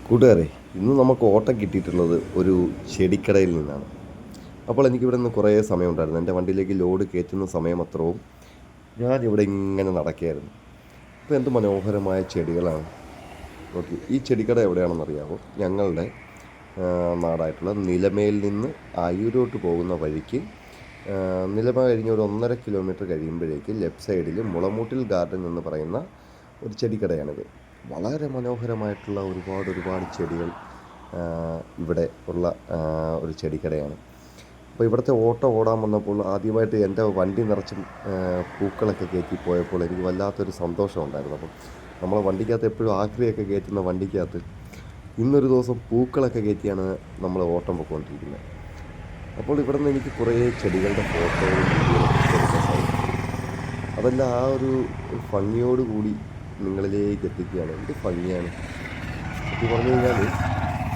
കൂട്ടുകാരെ, ഇന്ന് നമുക്ക് ഓട്ടം കിട്ടിയിട്ടുള്ളത് ഒരു ചെടിക്കടയിൽ നിന്നാണ്. അപ്പോൾ എനിക്കിവിടെ നിന്ന് കുറേ സമയമുണ്ടായിരുന്നു. എൻ്റെ വണ്ടിയിലേക്ക് ലോഡ് കയറ്റുന്ന സമയം അത്രയും ഞാനിവിടെ ഇങ്ങനെ നടക്കുകയായിരുന്നു. അപ്പോൾ എന്ത് മനോഹരമായ ചെടികളാണ്. ഓക്കെ, ഈ ചെടിക്കട എവിടെയാണെന്നറിയാമോ? ഞങ്ങളുടെ നാടായിട്ടുള്ള നിലമേൽ നിന്ന് അയൂരോട്ട് പോകുന്ന വഴിക്ക്, നിലമ കഴിഞ്ഞ് ഒരു 1.5 കിലോമീറ്റർ കഴിയുമ്പോഴേക്ക് ലെഫ്റ്റ് സൈഡിൽ മുളമൂട്ടിൽ ഗാർഡൻ എന്ന് പറയുന്ന ഒരു ചെടിക്കടയാണിത്. വളരെ മനോഹരമായിട്ടുള്ള ഒരുപാട് ചെടികൾ ഇവിടെ ഉള്ള ഒരു ചെടിക്കടയാണ്. അപ്പോൾ ഇവിടുത്തെ ഓട്ടം ഓടാൻ വന്നപ്പോൾ ആദ്യമായിട്ട് എൻ്റെ വണ്ടി നിറച്ചും പൂക്കളൊക്കെ കയറ്റി പോയപ്പോൾ എനിക്ക് വല്ലാത്തൊരു സന്തോഷം ഉണ്ടായിരുന്നു. അപ്പം നമ്മളെ വണ്ടിക്കകത്ത് എപ്പോഴും ആക്രിയൊക്കെ കയറ്റുന്ന വണ്ടിക്കകത്ത് ഇന്നൊരു ദിവസം പൂക്കളൊക്കെ കയറ്റിയാണ് നമ്മൾ ഓട്ടം പോയിക്കൊണ്ടിരിക്കുന്നത്. അപ്പോൾ ഇവിടെ നിന്ന് എനിക്ക് കുറേ ചെടികളുടെ ഫോട്ടോയും വീഡിയോകളൊക്കെ എടുക്കാൻ സാധിക്കും. അതെല്ലാം ആ ഒരു ഭംഗിയോടുകൂടി നിങ്ങളിലേക്ക് എത്തിക്കുകയാണ്. എന്ത് ഭംഗിയാണ് ഇത് പറഞ്ഞു കഴിഞ്ഞാൽ.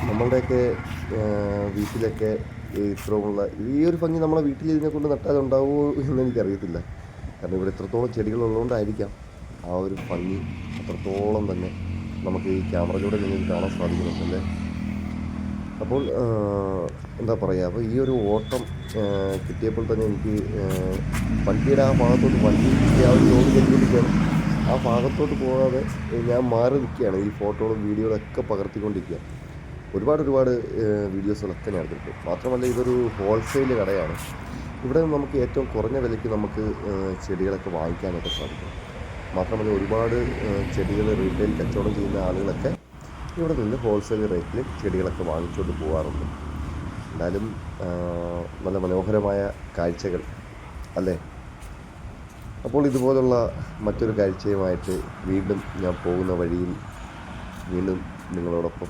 നമ്മളുടെയൊക്കെ വീട്ടിലൊക്കെ ഇത്രയുള്ള ഈ ഒരു ഭംഗി നമ്മളെ വീട്ടിലിതിനെ കൊണ്ട് നട്ടാൽ ഉണ്ടാവുമോ എന്ന് എനിക്കറിയത്തില്ല. കാരണം ഇവിടെ എത്രത്തോളം ചെടികളുള്ളതുകൊണ്ടായിരിക്കാം ആ ഒരു ഭംഗി അത്രത്തോളം തന്നെ നമുക്ക് ഈ ക്യാമറയിലൂടെ നിങ്ങൾക്ക് കാണാൻ സാധിക്കുന്നുണ്ടല്ലേ. അപ്പോൾ എന്താ പറയുക, അപ്പോൾ ഈ ഒരു ഓട്ടം കിട്ടിയപ്പോൾ തന്നെ എനിക്ക് വണ്ടിയുടെ ആ ഭാഗത്തോട്ട് വണ്ടി ആ ഒരു ലോഡ് കയറ്റിക്കൊണ്ടിരിക്കുകയാണ്. ആ ഭാഗത്തോട്ട് പോകാതെ ഞാൻ മാറി നിൽക്കുകയാണ്. ഈ ഫോട്ടോകളും വീഡിയോകളൊക്കെ പകർത്തിക്കൊണ്ടിരിക്കുക. ഒരുപാട് വീഡിയോസുകളൊക്കെ ഞാൻ എടുത്തിട്ടുണ്ട്. മാത്രമല്ല ഇതൊരു ഹോൾസെയിൽ കടയാണ്. ഇവിടെ നമുക്ക് ഏറ്റവും കുറഞ്ഞ വിലയ്ക്ക് നമുക്ക് ചെടികളൊക്കെ വാങ്ങിക്കാനൊക്കെ സാധിക്കും. മാത്രമല്ല ഒരുപാട് ചെടികൾ റീറ്റെയിൽ കച്ചവടം ചെയ്യുന്ന ആളുകളൊക്കെ ഇവിടെ നിന്ന് ഹോൾസെയിൽ റേറ്റിൽ ചെടികളൊക്കെ വാങ്ങിച്ചുകൊണ്ട് പോകാറുണ്ട്. എന്നാലും നല്ല മനോഹരമായ കാഴ്ചകൾ അല്ലേ. അപ്പോൾ ഇതുപോലുള്ള മറ്റൊരു കാഴ്ചയുമായിട്ട് വീണ്ടും ഞാൻ പോകുന്ന വഴിയിൽ വീണ്ടും നിങ്ങളോടൊപ്പം